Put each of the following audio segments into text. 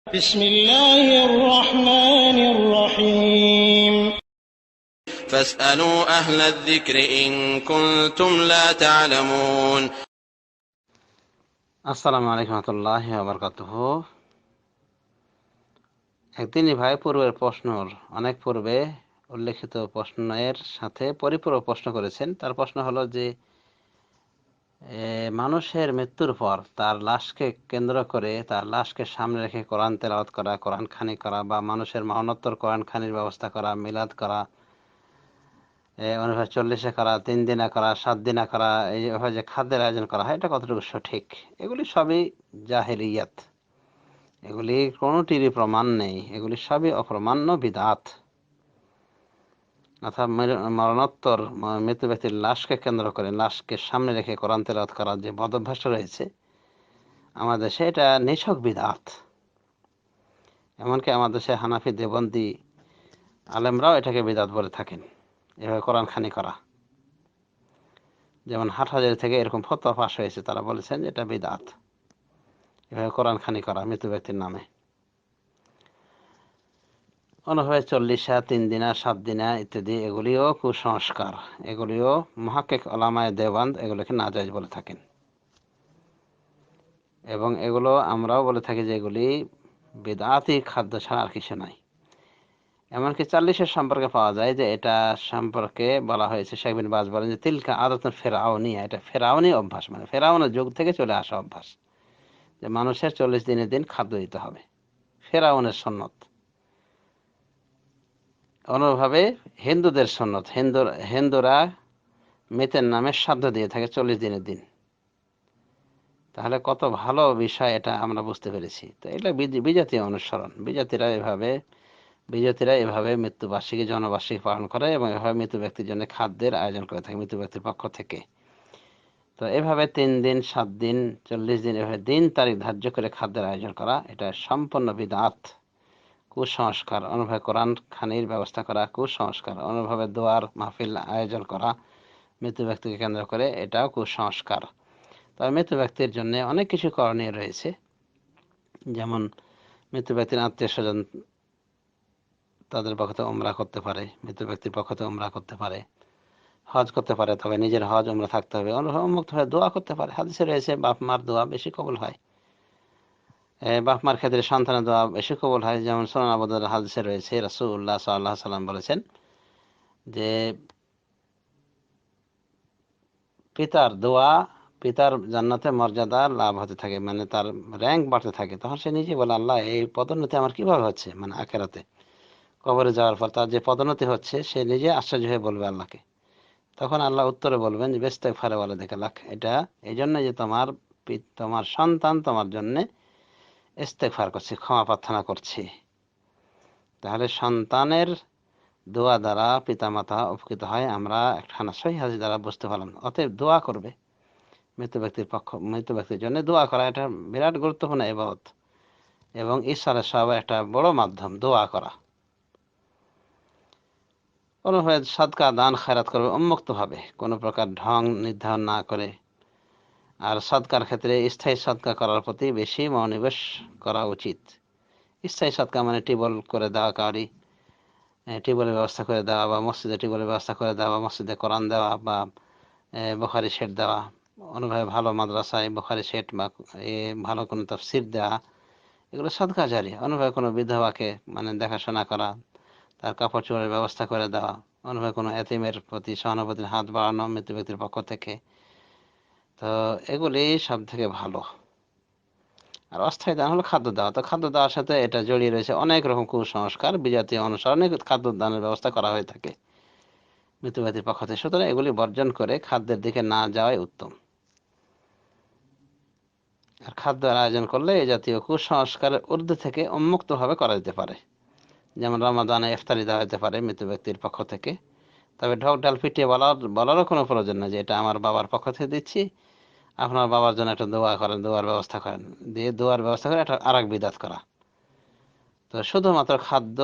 بسم الله الرحمن الرحيم فاسألوا أهل الذكر إن كنتم لا تعلمون আসসালামু আলাইকুম রহমতুল্লাহি ওয়া বারাকাতুহু। একদিনই ভাই পূর্বের প্রশ্নর অনেক পূর্বে উল্লেখিত প্রশ্নের সাথে পরিপূরক প্রশ্ন করেছেন। তার প্রশ্ন হলো যে মানুষের মৃত্যুর পর তার লাশকে কেন্দ্র করে, তার লাশকে সামনে রেখে কোরআন তেলাওয়াত করা, কোরআন খানি করা, বা মানুষের মরণোত্তর কোরআন খানির ব্যবস্থা করা, মিলাদ করা, অনুভাবে 40-এ করা, 3 দিনে করা, 7 দিনে করা, এইভাবে যে খাদ্যের আয়োজন করা হয়, এটা কতটুকু সঠিক? এগুলি সবই জাহেলিয়াত, এগুলি কোনোটিরই প্রমাণ নেই, এগুলি সবই অপ্রমাণ্য বিদআত। অর্থাৎ মরণোত্তর মৃত ব্যক্তির লাশকে কেন্দ্র করে, লাশকে সামনে রেখে কোরআন তেলাওয়াত করার যে বদভ্যাস রয়েছে আমাদের দেশে, এটা নিছক বিদআত। এমনকি আমাদের দেশে হানাফি দেবন্দি আলেমরাও এটাকে বিদআত বলে থাকেন, এভাবে কোরআন খানি করা। যেমন হাটহাজারী থেকে এরকম ফতোয়া ফাঁস হয়েছে, তারা বলেছেন যে এটা বিদআত, এভাবে কোরআন খানি করা মৃত ব্যক্তির নামে। অনুভাবে 40, 3 দিনা, 7 দিনা ইত্যাদি, এগুলিও কুসংস্কার, এগুলিও মুহাক্কিক উলামায়ে দেওবন্দ এগুলোকে নাজায়েজ বলে থাকেন। এবং এগুলো আমরাও বলে থাকি যে এগুলি বিদআতি খাদ্য ছাড়া আর কিছু নাই। এমনকি 40-এর সম্পর্কে পাওয়া যায় যে এটা সম্পর্কে বলা হয়েছে, শেখ বিন বাজ বলেন যে তিলকা আদাতুন ফিরআউনিয়া, এটা ফেরাউনি অভ্যাস, মানে ফেরাউনের যুগ থেকে চলে আসা অভ্যাস, যে মানুষের 40 দিনের দিন খাদ্য দিতে হবে, ফেরাউনের সুন্নত। অনুভাবে হিন্দুদের সুন্নত, হিন্দুরা মৃতের নামে শ্রাদ্ধ দিয়ে থাকে 40 দিনের দিন। তাহলে কত ভালো বিষয় এটা আমরা বুঝতে পেরেছি। তো এটা বিজাতীয় অনুসরণ, বিজাতিরা এভাবে মৃত্যুবার্ষিকী, জনবার্ষিকী পালন করে এবং এভাবে মৃত ব্যক্তির জন্য খাদ্যের আয়োজন করে থাকে মৃত ব্যক্তির পক্ষ থেকে। তো এভাবে 3 দিন, 7 দিন, 40 দিন, এভাবে দিন তারিখ ধার্য করে খাদ্যের আয়োজন করা, এটা সম্পূর্ণ বিদআত, কুসংস্কার। অনুভাবে কোরআন খানির ব্যবস্থা করা কুসংস্কার। অনুভাবে দোয়ার মাহফিল আয়োজন করা মৃত ব্যক্তিকে কেন্দ্র করে, এটাও কুসংস্কার। তবে মৃত ব্যক্তির জন্য অনেক কিছু করণীয় রয়েছে। যেমন মৃত ব্যক্তির আত্মীয় স্বজন তাদের পক্ষ থেকে উমরা করতে পারে, মৃত ব্যক্তির পক্ষ থেকে উমরা করতে পারে, হজ করতে পারে, তবে নিজের হজ উমরা থাকতে হবে। উন্মুক্ত হয়ে দোয়া করতে পারে, হাদিসে রয়েছে বাপ মার দোয়া বেশি কবুল হয়, বাপ মার ক্ষেত্রে সন্তানের দোয়া বেশি কবুল হয়। যেমন সুনান আবু দাউদের হাদিসে রয়েছে, রাসূলুল্লাহ সাল্লাল্লাহু আলাইহি সাল্লাম বলেছেন যে পিতার দোয়া, পিতার জান্নাতে মর্যাদা লাভ হতে থাকে, মানে তার র্যাঙ্ক বাড়তে থাকে। তখন সে নিজে বলে, আল্লাহ এই পদোন্নতি আমার কিভাবে হচ্ছে, মানে আখিরাতে কবরে যাওয়ার পর তার যে পদোন্নতি হচ্ছে, সে নিজে আশ্চর্য হয়ে বলবে আল্লাহকে। তখন আল্লাহ উত্তরে বলবেন যে ইস্তেগফার ওয়ালা দেখে লাখ, এটা এই জন্য যে তোমার সন্তান তোমার জন্য ইস্তেগফার করছে, ক্ষমা প্রার্থনা করছে। তাহলে সন্তানের দোয়া দ্বারা পিতামাতা উপকৃত হয়, আমরা একখানা সহিহ হাদিস দ্বারা বুঝতে পারলাম। অতএব দোয়া করবে, মৃত ব্যক্তির জন্য দোয়া করা এটা বিরাট গুরুত্বপূর্ণ ইবাদত এবং ঈশ্বরের সবার একটা বড় মাধ্যম দোয়া করা। অনুভবে সাদকা দান খায়রাত করবে উন্মুক্তভাবে, কোনো প্রকার ঢং নির্ধারণ না করে। আর সদকার ক্ষেত্রে স্থায়ী সদকা করার প্রতি বেশি মনোনিবেশ করা উচিত। স্থায়ী সদকা মানে টিবল করে দেওয়া, কাউরি টিবলের ব্যবস্থা করে দেওয়া, বা মসজিদে টিবলের ব্যবস্থা করে দেওয়া, মসজিদে কোরআন দেওয়া, বা বুখারি সেট দেওয়া। অনুভাবে ভালো মাদ্রাসায় বুখারি সেট বা ভালো কোনো তাফসির দেওয়া, এগুলো সদকা জারিয়া। অনুভাবে কোনো বিধবাকে মানে দেখাশোনা করা, তার কাপড় চোপড়ের ব্যবস্থা করে দেওয়া। অনুভাবে কোনো এতিমের প্রতি সহানুভূতির হাত বাড়ানো মৃত ব্যক্তির পক্ষ থেকে। তো এগুলি সব থেকে ভালো। আর অস্থায়ী দান হলো খাদ্য দেওয়া। তো খাদ্য দেওয়ার সাথে এটা জড়িয়ে রয়েছে অনেক রকম কুসংস্কার, বিজাতীয় অনুসরণে খাদ্য দানের ব্যবস্থা করা হয়ে থাকে মৃত ব্যক্তির পক্ষ থেকে। সুতরাং এগুলি বর্জন করে খাদ্যের দিকে না যাওয়াই উত্তম। আর খাদ্যের আয়োজন করলে এই জাতীয় কুসংস্কারের ঊর্ধ্বে থেকে উন্মুক্তভাবে করা যেতে পারে। যেমন রমাদানে ইফতারি দেওয়া যেতে পারে মৃত ব্যক্তির পক্ষ থেকে। তবে ঢক ঢাল পিটিয়ে বলারও কোনো প্রয়োজন নেই যে এটা আমার বাবার পক্ষ থেকে দিচ্ছি, আপনার বাবার জন্য একটা দোয়া করেন, দোয়ার ব্যবস্থা করেন, দিয়ে দোয়ার ব্যবস্থা করে একটা আরেক বিদাত করা। তো শুধুমাত্র খাদ্য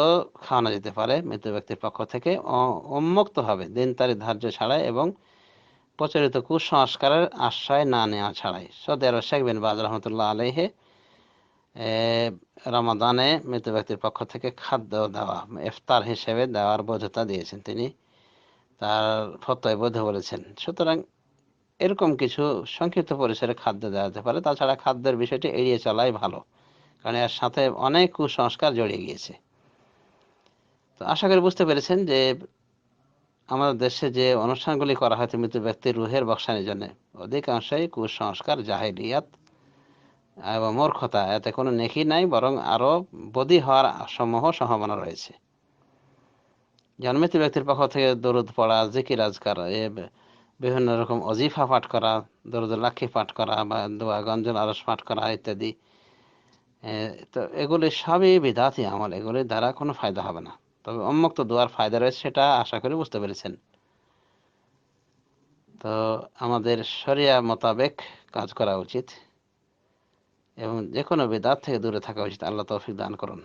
খাওয়ানো যেতে পারে মৃত ব্যক্তির পক্ষ থেকে উন্মুক্তভাবে, দিন তারিখ ধার্য ছাড়াই এবং প্রচলিত কুসংস্কারের আশ্রয় না নেওয়া ছাড়াই। সৌদি আরব শেখ বিন বাজ রহমতুল্লাহ আলাইহি এ, রমাদানে মৃত ব্যক্তির পক্ষ থেকে খাদ্য দেওয়া ইফতার হিসেবে দেওয়ার বৈধতা দিয়েছেন তিনি, তার ফতোয়ায় বৈধ বলেছেন। সুতরাং এরকম কিছু সংক্ষিপ্ত পরিসরে খাদ্য দেওয়া যেতে পারে। তাছাড়া খাদ্যের বিষয়টি এড়িয়ে চলাই ভালো, কারণ এর সাথে অনেক কুসংস্কার জড়িয়ে গিয়েছে। তো আশা করি বুঝতে পেরেছেন যে আমাদের দেশে যে অনুষ্ঠানগুলি করা হয় মৃত ব্যক্তির রুহের বক্সানির জন্য, অধিকাংশই কুসংস্কার, জাহেলিয়াত এবং মূর্খতা। এতে কোনো নেকি নাই, বরং আরো বদী হওয়ার সমূহ সম্ভাবনা রয়েছে। জন্মিত ব্যক্তির পক্ষ থেকে দরুদ পড়া, জিকির আজকার, বিভিন্ন রকম অজিফা পাঠ করা, দরুদ লাখি পাঠ করা বা দোয়া গঞ্জন আরস পাঠ করা ইত্যাদি, তো এগুলি সবই বিদাতি আমল, এগুলির দ্বারা কোনো ফায়দা হবে না। তবে উন্মুক্ত দোয়ার ফায়দা রয়েছে, সেটা আশা করি বুঝতে পেরেছেন। তো আমাদের শরিয়া মোতাবেক কাজ করা উচিত এবং যে কোনো বিদআত থেকে দূরে থাকা উচিত। আল্লাহ তৌফিক দান করুন।